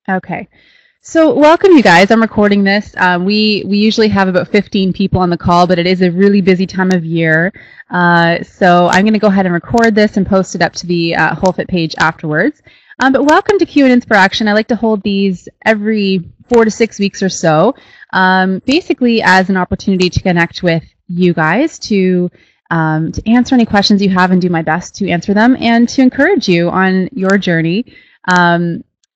Okay. So welcome, you guys. I'm recording this. We usually have about 15 people on the call, but it is a really busy time of year. So I'm going to go ahead and record this and post it up to the HolFit page afterwards. But welcome to Q+InspirAction. I like to hold these every 4 to 6 weeks or so, basically as an opportunity to connect with you guys to answer any questions you have and do my best to answer them and to encourage you on your journey.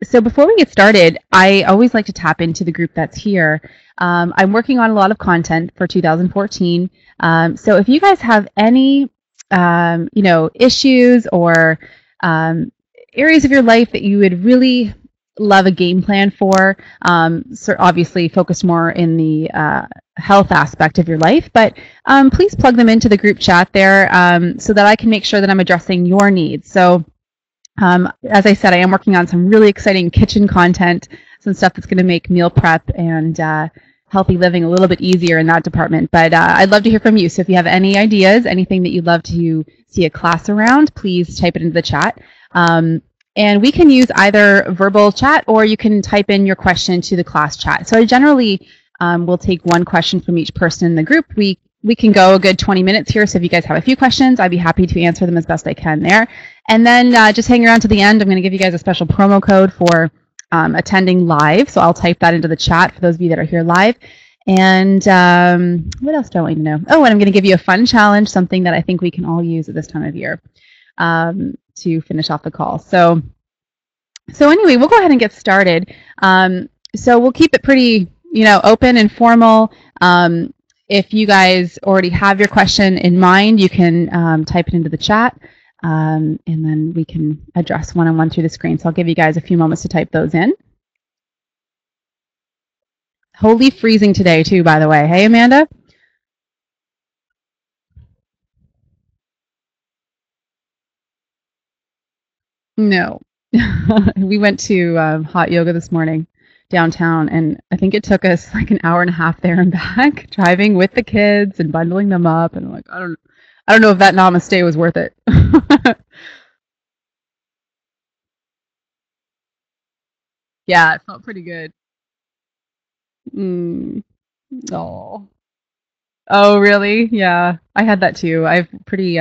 So before we get started, I always like to tap into the group that's here. I'm working on a lot of content for 2014. So if you guys have any, issues or areas of your life that you would really love a game plan for, so obviously focus more in the health aspect of your life, but please plug them into the group chat there so that I can make sure that I'm addressing your needs. So as I said, I am working on some really exciting kitchen content, some stuff that's going to make meal prep and healthy living a little bit easier in that department. But I'd love to hear from you. So if you have any ideas, anything that you'd love to see a class around, please type it into the chat. And we can use either verbal chat or you can type in your question to the class chat. So I generally will take one question from each person in the group. We can go a good 20 minutes here, so if you guys have a few questions, I'd be happy to answer them as best I can there. And then just hang around to the end. I'm going to give you guys a special promo code for attending live, so I'll type that into the chat for those of you that are here live. And what else do I want you to know? Oh, and I'm going to give you a fun challenge, something that I think we can all use at this time of year to finish off the call. So anyway, we'll go ahead and get started. So we'll keep it pretty, open and formal. If you guys already have your question in mind, you can type it into the chat, and then we can address one-on-one through the screen. So I'll give you guys a few moments to type those in. Holy freezing today, too, by the way. Hey, Amanda? No. We went to hot yoga this morning downtown, and I think it took us like an hour and a half there and back, driving with the kids and bundling them up, and I'm like, I don't know if that namaste was worth it. Yeah, it felt pretty good. Oh. Oh, really? Yeah, I had that too. I have pretty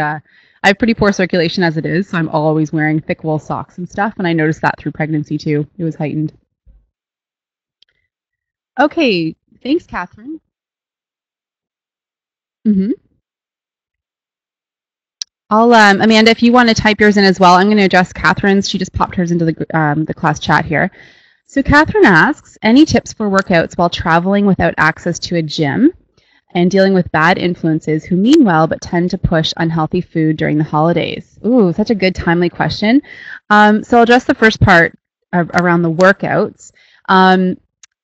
poor circulation as it is, so I'm always wearing thick wool socks and stuff, and I noticed that through pregnancy too. It was heightened. Okay, thanks, Catherine. Mm-hmm. I'll Amanda, if you want to type yours in as well, I'm going to address Catherine's. She just popped hers into the class chat here. So Catherine asks, any tips for workouts while traveling without access to a gym and dealing with bad influences who mean well but tend to push unhealthy food during the holidays? Ooh, such a good, timely question. So I'll address the first part around the workouts.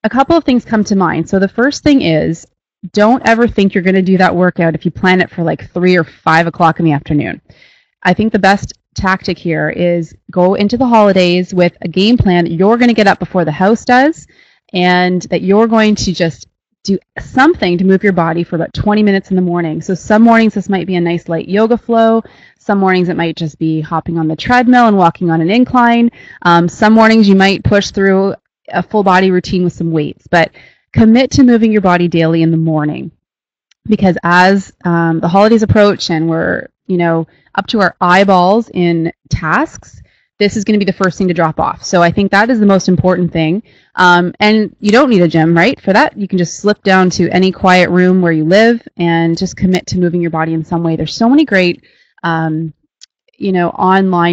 A couple of things come to mind. So the first thing is, don't ever think you're going to do that workout if you plan it for like 3 or 5 o'clock in the afternoon. I think the best tactic here is go into the holidays with a game plan that you're going to get up before the house does, and that you're going to just do something to move your body for about 20 minutes in the morning. So some mornings this might be a nice light yoga flow. Some mornings it might just be hopping on the treadmill and walking on an incline. Some mornings you might push through a full body routine with some weights, but commit to moving your body daily in the morning, because as the holidays approach and we're up to our eyeballs in tasks, this is going to be the first thing to drop off. So I think that is the most important thing. And you don't need a gym, right? For that, you can just slip down to any quiet room where you live and just commit to moving your body in some way. There's so many great online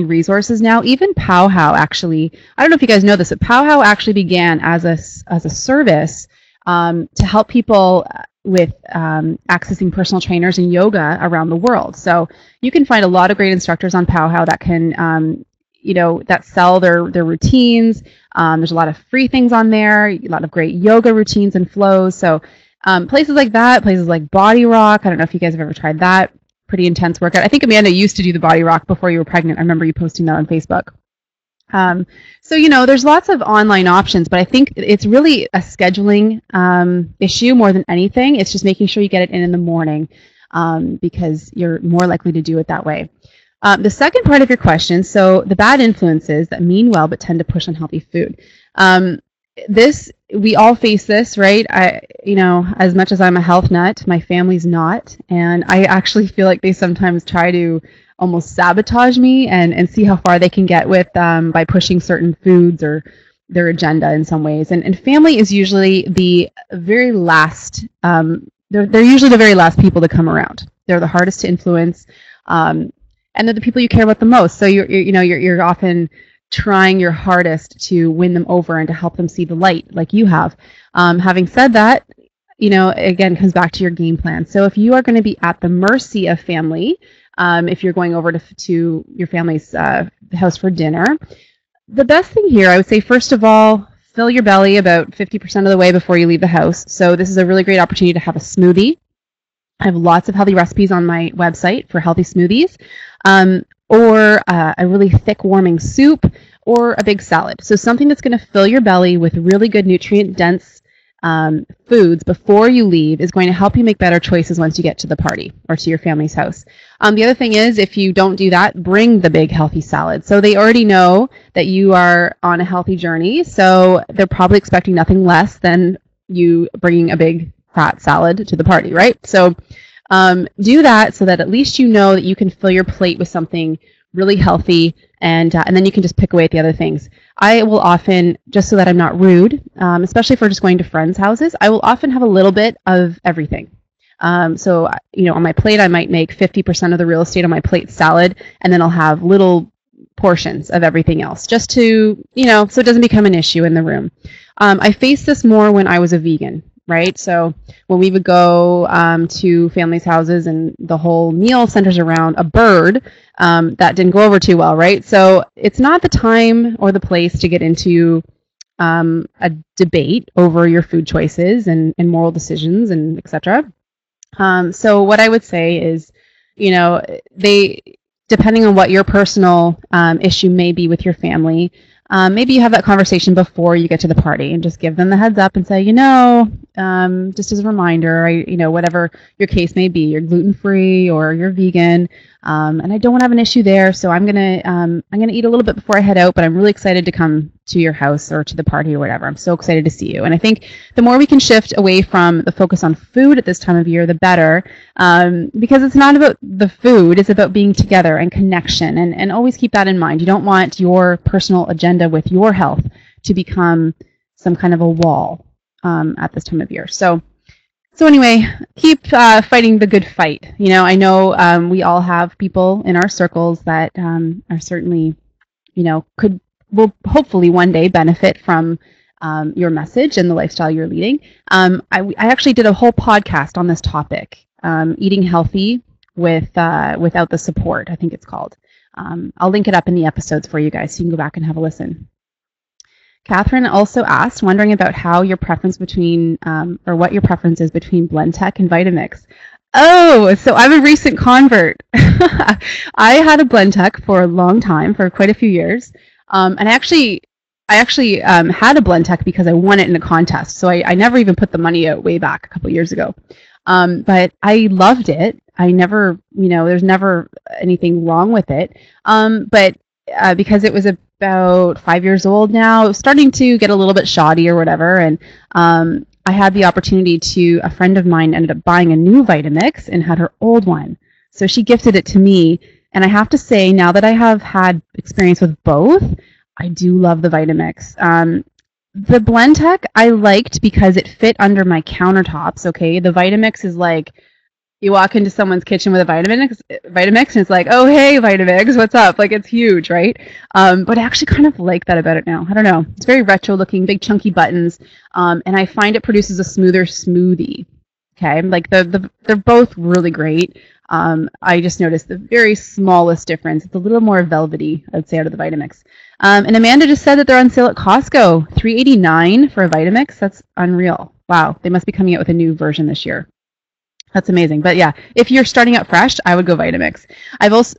resources now. Even Powwow, actually, I don't know if you guys know this, but Powwow actually began as a service to help people with accessing personal trainers and yoga around the world. So you can find a lot of great instructors on Powwow that can, that sell their routines. There's a lot of free things on there, a lot of great yoga routines and flows. So places like that, places like Body Rock. I don't know if you guys have ever tried that. Pretty intense workout. I think Amanda used to do the Body Rock before you were pregnant. I remember you posting that on Facebook. So, there's lots of online options, but I think it's really a scheduling issue more than anything. It's just making sure you get it in the morning because you're more likely to do it that way. The second part of your question, so the bad influences that mean well but tend to push unhealthy food. This, we all face this, right? As much as I'm a health nut, my family's not, and I actually feel like they sometimes try to almost sabotage me and see how far they can get with by pushing certain foods or their agenda in some ways. And family is usually the very last. They're usually the very last people to come around. They're the hardest to influence. And they're the people you care about the most. So you're often trying your hardest to win them over and to help them see the light, like you have. Having said that, again, comes back to your game plan. So if you are going to be at the mercy of family, if you're going over to your family's house for dinner, the best thing here, I would say, first of all, fill your belly about 50% of the way before you leave the house. So this is a really great opportunity to have a smoothie. I have lots of healthy recipes on my website for healthy smoothies, or a really thick warming soup, or a big salad. So something that's going to fill your belly with really good nutrient-dense foods before you leave is going to help you make better choices once you get to the party or to your family's house. The other thing is, if you don't do that, bring the big healthy salad. So they already know that you are on a healthy journey, so they're probably expecting nothing less than you bringing a big fat salad to the party, right? So do that so that at least you know that you can fill your plate with something really healthy, and then you can just pick away at the other things. I will often, just so that I'm not rude, especially if we're just going to friends' houses, I will often have a little bit of everything. So on my plate, I might make 50% of the real estate on my plate salad, and then I'll have little portions of everything else, just to, so it doesn't become an issue in the room. I faced this more when I was a vegan. Right? So when we would go to families' houses and the whole meal centers around a bird, that didn't go over too well, right? So it's not the time or the place to get into a debate over your food choices and moral decisions and etc. So what I would say is, depending on what your personal issue may be with your family, maybe you have that conversation before you get to the party and just give them the heads up and say, just as a reminder, whatever your case may be, you're gluten-free or you're vegan, and I don't want to have an issue there, so I'm gonna eat a little bit before I head out, but I'm really excited to come to your house or to the party or whatever. I'm so excited to see you. And I think the more we can shift away from the focus on food at this time of year, the better, because it's not about the food, it's about being together and connection, and always keep that in mind. You don't want your personal agenda with your health to become some kind of a wall at this time of year. So anyway, keep fighting the good fight. I know we all have people in our circles that are certainly, will hopefully one day benefit from your message and the lifestyle you're leading. I actually did a whole podcast on this topic, eating healthy without the support, I think it's called. I'll link it up in the episodes for you guys so you can go back and have a listen. Catherine also asked, wondering about how your preference between, or what your preference is between Blendtec and Vitamix. Oh, so I'm a recent convert. I had a Blendtec for a long time, for quite a few years. And I actually had a Blendtec because I won it in a contest. So I never even put the money out way back a couple years ago. But I loved it. I never, there's never anything wrong with it. But because it was about 5 years old now, it was starting to get a little bit shoddy or whatever. And I had the opportunity a friend of mine ended up buying a new Vitamix and had her old one. So she gifted it to me. And I have to say, now that I have had experience with both, I do love the Vitamix. The Blendtec I liked because it fit under my countertops, okay? The Vitamix is like, you walk into someone's kitchen with a Vitamix and it's like, oh, hey, Vitamix, what's up? Like, it's huge, right? But I actually kind of like that about it now. I don't know. It's very retro looking, big chunky buttons. And I find it produces a smoother smoothie. Okay, like they're both really great. I just noticed the very smallest difference. It's a little more velvety, I'd say, out of the Vitamix. And Amanda just said that they're on sale at Costco. $3.89 for a Vitamix. That's unreal. Wow, they must be coming out with a new version this year. That's amazing. But yeah, if you're starting out fresh, I would go Vitamix. I've also,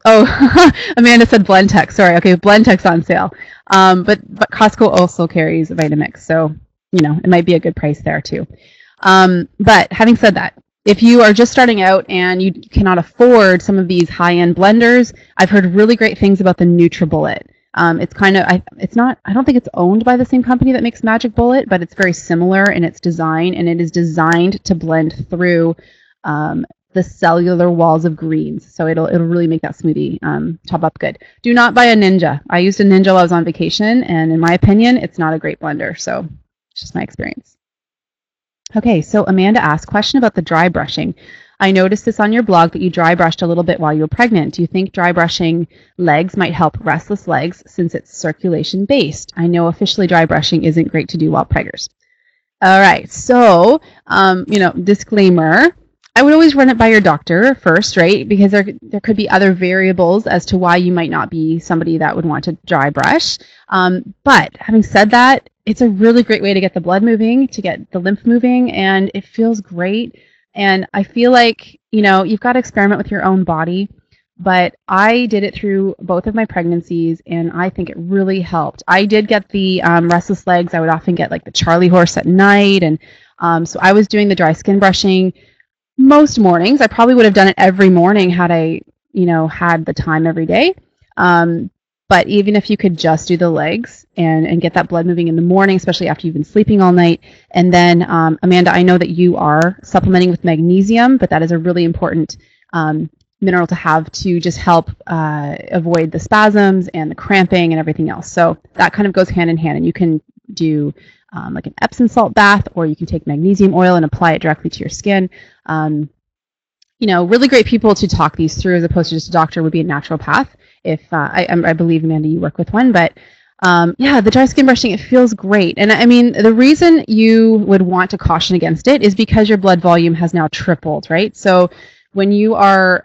Amanda said Blendtec. Sorry. Okay, Blendtec's on sale. But Costco also carries Vitamix. So, it might be a good price there too. But having said that, If you are just starting out and you cannot afford some of these high-end blenders, I've heard really great things about the NutriBullet. It's kind of, it's not, I don't think it's owned by the same company that makes Magic Bullet, but it's very similar in its design, and it is designed to blend through the cellular walls of greens. So it'll really make that smoothie top up good. Do not buy a Ninja. I used a Ninja while I was on vacation, and in my opinion, it's not a great blender. So it's just my experience. Okay, so Amanda asked, question about the dry brushing. I noticed this on your blog that you dry brushed a little bit while you were pregnant. Do you think dry brushing legs might help restless legs since it's circulation based? I know officially dry brushing isn't great to do while preggers. All right, so, disclaimer, I would always run it by your doctor first, right? Because there could be other variables as to why you might not be somebody that would want to dry brush. But having said that, it's a really great way to get the blood moving, to get the lymph moving, and it feels great. And I feel like, you've got to experiment with your own body. But I did it through both of my pregnancies, and I think it really helped. I did get the restless legs. I would often get like the Charlie horse at night. And so I was doing the dry skin brushing most mornings. I probably would have done it every morning had I, had the time every day. But even if you could just do the legs and get that blood moving in the morning, especially after you've been sleeping all night. And then, Amanda, I know that you are supplementing with magnesium, but that is a really important mineral to have to just help avoid the spasms and the cramping and everything else. So that kind of goes hand in hand. And you can do like an Epsom salt bath, or you can take magnesium oil and apply it directly to your skin. Really great people to talk these through as opposed to just a doctor would be a naturopath. If I believe, Amanda, you work with one, but the dry skin brushing, it feels great. And I mean, the reason you would want to caution against it is because your blood volume has now tripled, right? So when you are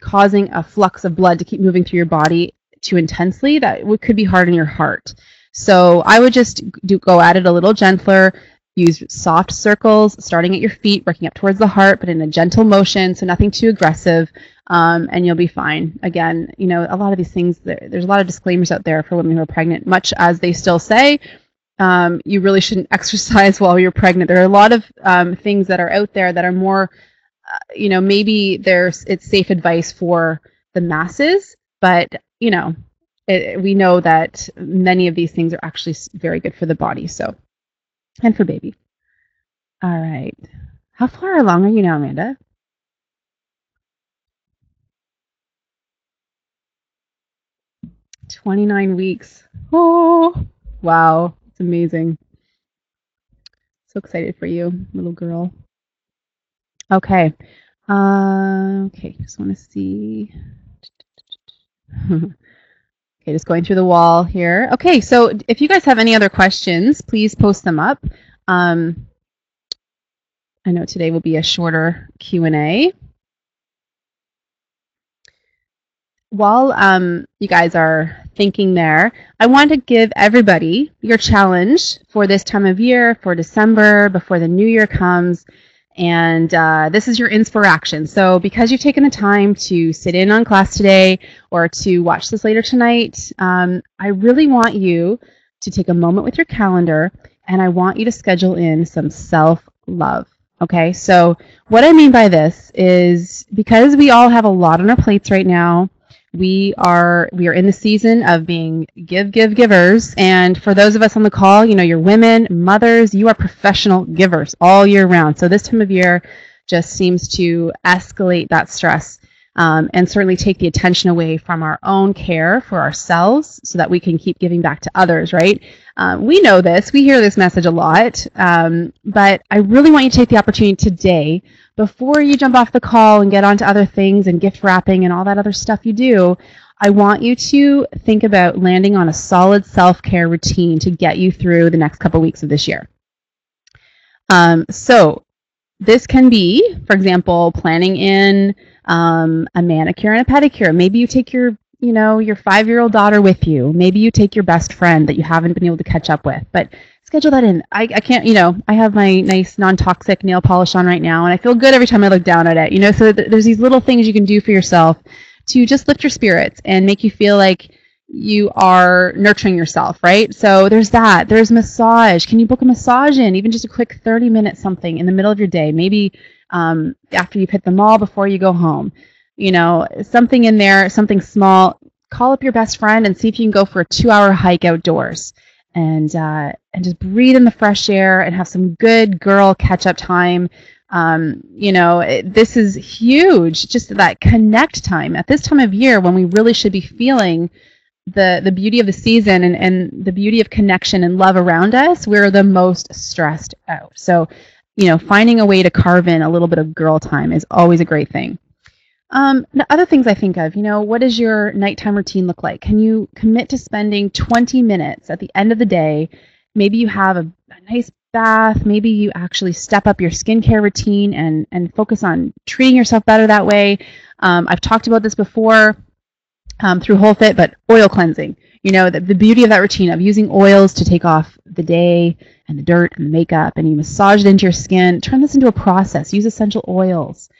causing a flux of blood to keep moving through your body too intensely, that could be hard on your heart. So I would just go at it a little gentler. Use soft circles, starting at your feet, working up towards the heart, but in a gentle motion, so nothing too aggressive, and you'll be fine. Again, a lot of these things, there's a lot of disclaimers out there for women who are pregnant, much as they still say, you really shouldn't exercise while you're pregnant. There are a lot of things that are out there that are more, maybe it's safe advice for the masses, but, we know that many of these things are actually very good for the body, and for baby. All right. How far along are you now, Amanda? 29 weeks. Oh, wow. It's amazing. So excited for you, little girl. Okay. Just want to see. Okay, just going through the wall here. Okay, so if you guys have any other questions, please post them up. I know today will be a shorter Q&A. While you guys are thinking there, I want to give everybody your challenge for this time of year, for December, before the new year comes. And this is your inspiration. So because you've taken the time to sit in on class today or to watch this later tonight, I really want you to take a moment with your calendar, and I want you to schedule in some self-love. Okay, so what I mean by this is because we all have a lot on our plates right now, we are in the season of being givers, and for those of us on the call, you're women, mothers, you are professional givers all year round. So this time of year just seems to escalate that stress and certainly take the attention away from our own care for ourselves so that we can keep giving back to others, right? We know this, we hear this message a lot, but I really want you to take the opportunity today, before you jump off the call and get on to other things and gift wrapping and all that other stuff you do, I want you to think about landing on a solid self-care routine to get you through the next couple weeks of this year. So this can be, for example, planning in a manicure and a pedicure. Maybe you take your 5-year-old daughter with you. Maybe you take your best friend that you haven't been able to catch up with, but schedule that in. I can't, I have my nice non-toxic nail polish on right now, and I feel good every time I look down at it, so there's these little things you can do for yourself to just lift your spirits and make you feel like you are nurturing yourself, right? So there's that. There's massage. Can you book a massage in, even just a quick 30-minute something in the middle of your day? Maybe after you've hit the mall before you go home. Something in there, something small. Call up your best friend and see if you can go for a 2-hour hike outdoors and just breathe in the fresh air and have some good girl catch up time. This is huge, just that connect time at this time of year when we really should be feeling the beauty of the season and the beauty of connection and love around us. We're the most stressed out. So, finding a way to carve in a little bit of girl time is always a great thing. The other things I think of, what does your nighttime routine look like? Can you commit to spending 20 minutes at the end of the day? Maybe you have a nice bath. Maybe you actually step up your skincare routine and focus on treating yourself better that way. I've talked about this before through HolFit, but oil cleansing. The beauty of that routine of using oils to take off the day and the dirt and the makeup, and you massage it into your skin. Turn this into a process. Use essential oils.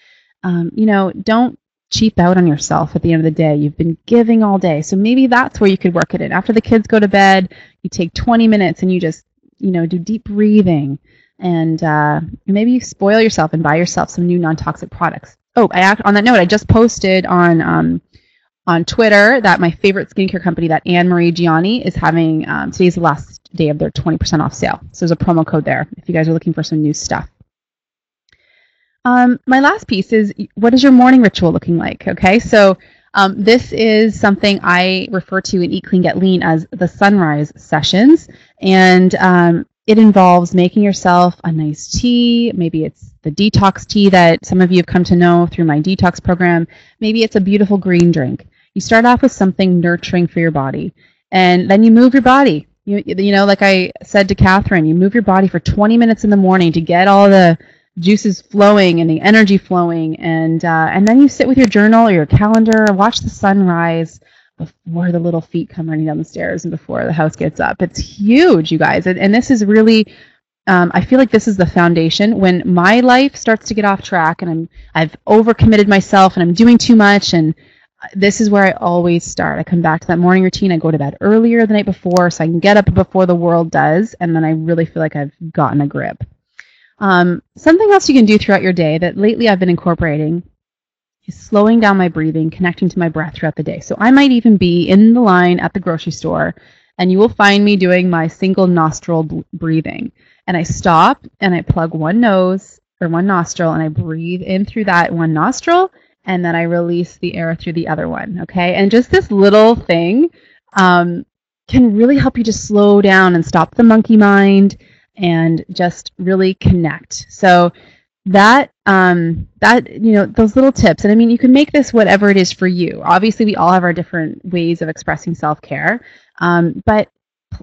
Don't cheap out on yourself at the end of the day. You've been giving all day. So maybe that's where you could work it in. After the kids go to bed, you take 20 minutes and you just, do deep breathing. And maybe you spoil yourself and buy yourself some new non-toxic products. Oh, on that note, I just posted on Twitter that my favorite skincare company, that Anne-Marie Gianni, is having, today's the last day of their 20% off sale. So there's a promo code there if you guys are looking for some new stuff. My last piece is, what is your morning ritual looking like? Okay, so this is something I refer to in Eat Clean, Get Lean as the sunrise sessions. And it involves making yourself a nice tea. Maybe it's the detox tea that some of you have come to know through my detox program. Maybe it's a beautiful green drink. You start off with something nurturing for your body, and then you move your body. Like I said to Catherine, you move your body for 20 minutes in the morning to get all the juices flowing and the energy flowing, and then you sit with your journal or your calendar, watch the sunrise before the little feet come running down the stairs and before the house gets up. It's huge, you guys, and this is really, I feel like this is the foundation. When my life starts to get off track and I've overcommitted myself and I'm doing too much, and this is where I always start. I come back to that morning routine. I go to bed earlier the night before so I can get up before the world does, and then I really feel like I've gotten a grip. Something else you can do throughout your day that lately I've been incorporating is slowing down my breathing, connecting to my breath throughout the day. So I might even be in the line at the grocery store, and you will find me doing my single nostril breathing. And I stop and I plug one nose or one nostril and I breathe in through that one nostril, and then I release the air through the other one. Okay. And just this little thing can really help you to slow down and stop the monkey mind and just really connect. So that those little tips, and I mean, you can make this whatever it is for you. Obviously, we all have our different ways of expressing self-care, but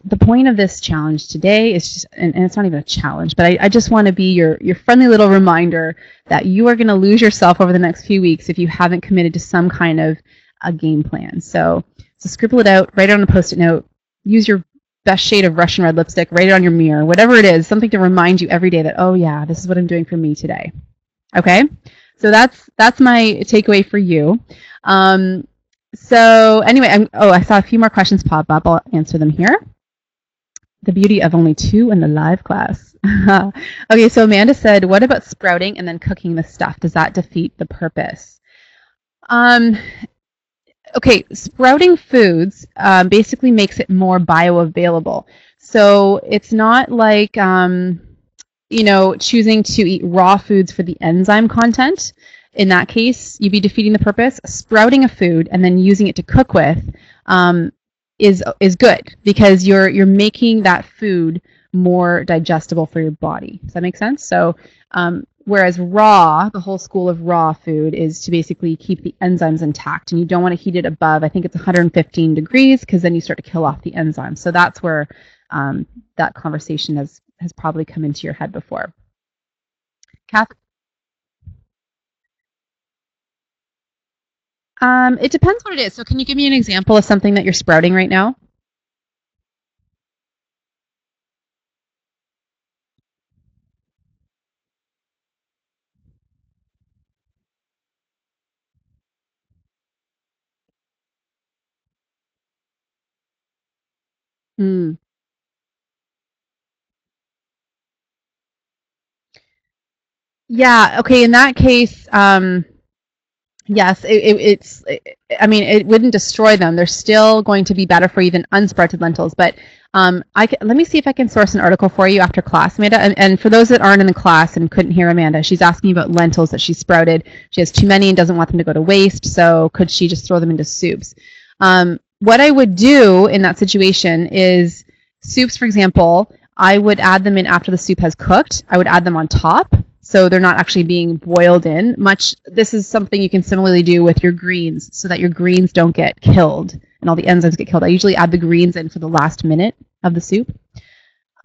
the point of this challenge today is just, and it's not even a challenge, but I just want to be your friendly little reminder that you are going to lose yourself over the next few weeks if you haven't committed to some kind of a game plan. So scribble it out, write it on a Post-it note, use your best shade of Russian red lipstick, write it on your mirror, whatever it is, something to remind you every day that, oh yeah, this is what I'm doing for me today. Okay, so that's my takeaway for you. So anyway, I saw a few more questions pop up. I'll answer them here. The beauty of only 2 in the live class. Okay, so Amanda said, what about sprouting and then cooking the stuff? Does that defeat the purpose? Okay, sprouting foods basically makes it more bioavailable. So it's not like, choosing to eat raw foods for the enzyme content. In that case, you'd be defeating the purpose. Sprouting a food and then using it to cook with is good because you're making that food more digestible for your body. Does that make sense? So whereas raw, the whole school of raw food is to basically keep the enzymes intact, and you don't want to heat it above, I think it's 115 degrees, because then you start to kill off the enzymes. So that's where that conversation has probably come into your head before. Kath? It depends what it is. So can you give me an example of something that you're sprouting right now? Mm. Yeah. Okay. In that case, yes, I mean, it wouldn't destroy them. They're still going to be better for you than unsprouted lentils. But let me see if I can source an article for you after class, Amanda. And for those that aren't in the class and couldn't hear Amanda, she's asking about lentils that she sprouted. She has too many and doesn't want them to go to waste. So could she just throw them into soups? What I would do in that situation is soups, for example, I would add them in after the soup has cooked. I would add them on top, so they're not actually being boiled in much. This is something you can similarly do with your greens so that your greens don't get killed and all the enzymes get killed. I usually add the greens in for the last minute of the soup.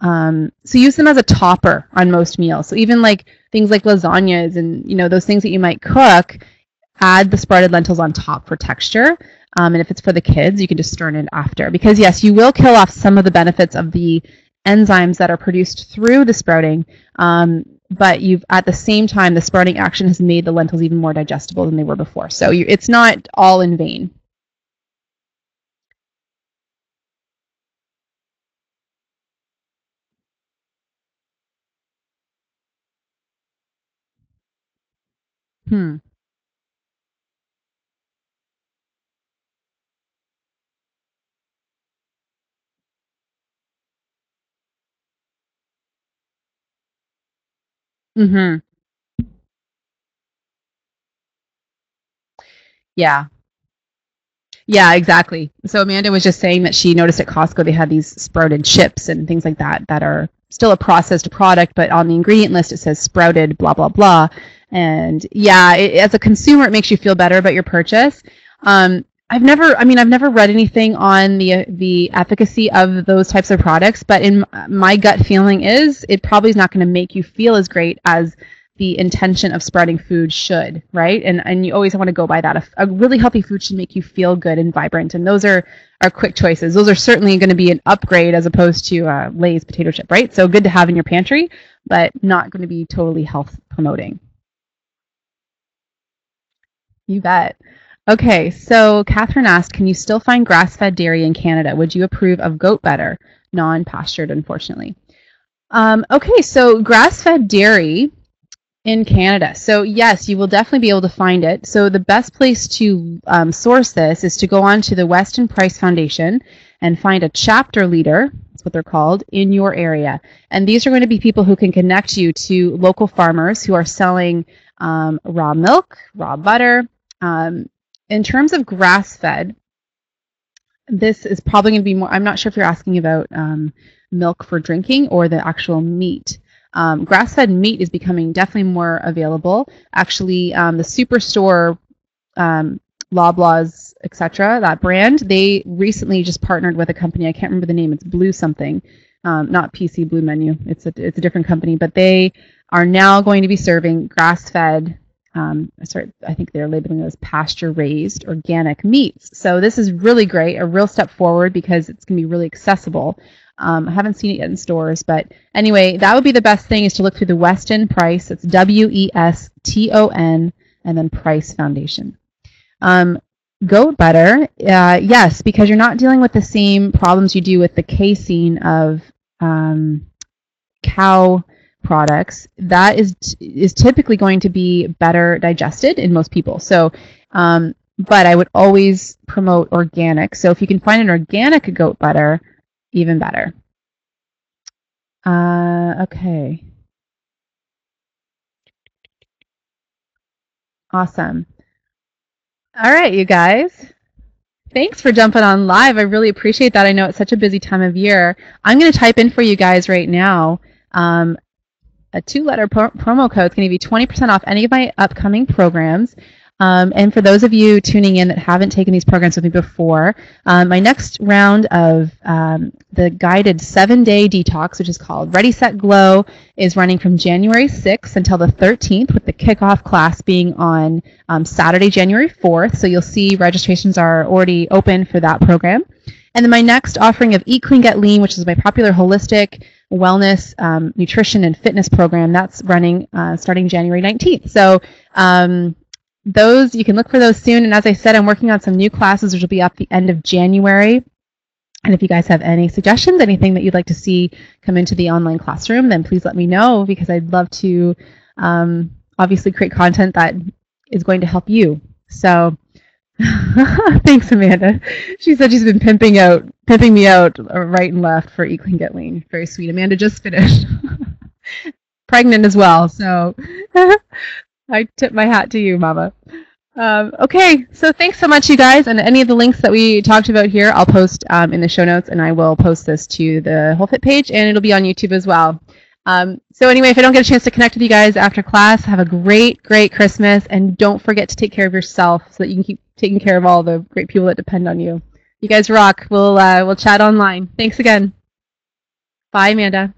So use them as a topper on most meals. So even like things like lasagnas and those things that you might cook, add the sprouted lentils on top for texture. And if it's for the kids, you can just stir it after. Because yes, you will kill off some of the benefits of the enzymes that are produced through the sprouting. But at the same time, the sprouting action has made the lentils even more digestible than they were before. So it's not all in vain. Hmm. Mm-hmm. Yeah. Yeah, exactly. So Amanda was just saying that she noticed at Costco they had these sprouted chips and things like that that are still a processed product, but on the ingredient list it says sprouted blah blah blah. And yeah, as a consumer, it makes you feel better about your purchase. I've never read anything on the efficacy of those types of products, but in my gut feeling is it probably is not going to make you feel as great as the intention of sprouting food should, right? And you always want to go by that. A really healthy food should make you feel good and vibrant, and those are quick choices. Those are certainly going to be an upgrade as opposed to Lay's potato chip, right? So good to have in your pantry, but not going to be totally health promoting. You bet. Okay, so Catherine asked, can you still find grass-fed dairy in Canada? Would you approve of goat butter? Non-pastured, unfortunately. Okay, so grass-fed dairy in Canada. So yes, you will definitely be able to find it. So the best place to source this is to go on to the Westin Price Foundation and find a chapter leader, that's what they're called, in your area. And these are going to be people who can connect you to local farmers who are selling raw milk, raw butter. In terms of grass-fed, this is probably going to be more, I'm not sure if you're asking about milk for drinking or the actual meat. Grass-fed meat is becoming definitely more available. Actually, the Superstore, Loblaws, etc., that brand, they recently just partnered with a company. I can't remember the name. It's Blue something, not PC Blue Menu. It's a different company, but they are now going to be serving grass-fed. I think they're labeling it as pasture-raised organic meats. So this is really great, a real step forward because it's going to be really accessible. I haven't seen it yet in stores, but anyway, that would be the best thing is to look through the Westin Price. It's Weston and then Price Foundation. Goat butter, yes, because you're not dealing with the same problems you do with the casein of cow products. That is typically going to be better digested in most people. So, but I would always promote organic. So if you can find an organic goat butter, even better. Okay. Awesome. All right, you guys. Thanks for jumping on live. I really appreciate that. I know it's such a busy time of year. I'm going to type in for you guys right now a two-letter promo code. It's going to give you 20% off any of my upcoming programs. And for those of you tuning in that haven't taken these programs with me before, my next round of the guided 7-day detox, which is called Ready, Set, Glow, is running from January 6th until the 13th, with the kickoff class being on Saturday, January 4th. So you'll see registrations are already open for that program. And then my next offering of Eat Clean, Get Lean, which is my popular holistic wellness, nutrition, and fitness program, that's running starting January 19th. So those, you can look for those soon. And as I said, I'm working on some new classes, which will be up the end of January. And if you guys have any suggestions, anything that you'd like to see come into the online classroom, then please let me know, because I'd love to obviously create content that is going to help you. So thanks, Amanda. She said she's been pimping me out right and left for Eat Clean Get Lean. Very sweet. Amanda just finished. Pregnant as well, so I tip my hat to you, Mama. Okay, so thanks so much, you guys. And any of the links that we talked about here, I'll post in the show notes, and I will post this to the HolFit page, and it'll be on YouTube as well. So anyway, if I don't get a chance to connect with you guys after class, have a great, great Christmas, and don't forget to take care of yourself so that you can keep taking care of all the great people that depend on you. You guys rock. We'll chat online. Thanks again. Bye, Amanda.